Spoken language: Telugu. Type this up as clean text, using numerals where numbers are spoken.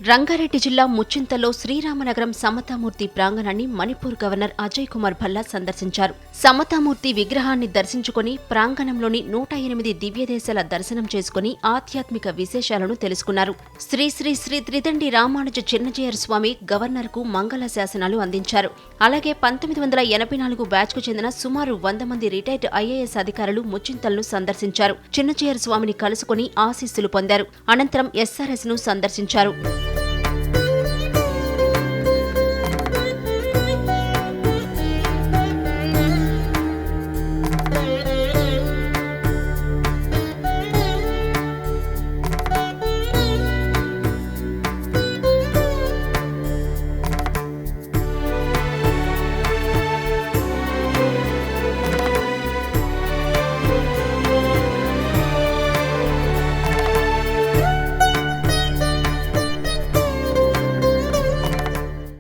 రంగారెడ్డి జిల్లా ముచ్చింతలో శ్రీరామనగరం సమతామూర్తి ప్రాంగణాన్ని మణిపూర్ గవర్నర్ అజయ్ కుమార్ భల్లా సందర్శించారు. సమతామూర్తి విగ్రహాన్ని దర్శించుకుని ప్రాంగణంలోని 108 దివ్యదేశాల దర్శనం చేసుకుని ఆధ్యాత్మిక విశేషాలను తెలుసుకున్నారు. శ్రీ శ్రీ శ్రీ త్రిదండి రామానుజ చిన్నజీయర్ స్వామి గవర్నర్కు మంగళ శాసనాలు అందించారు. అలాగే 1984 బ్యాచ్కు చెందిన సుమారు 100 మంది రిటైర్డ్ ఐఏఎస్ అధికారులు ముచ్చింతల్ను సందర్శించారు. చిన్నజీయర్ స్వామిని కలుసుకుని ఆశీస్సులు పొందారు. అనంతరం ఎస్ఆర్ఎస్ ను సందర్శించారు.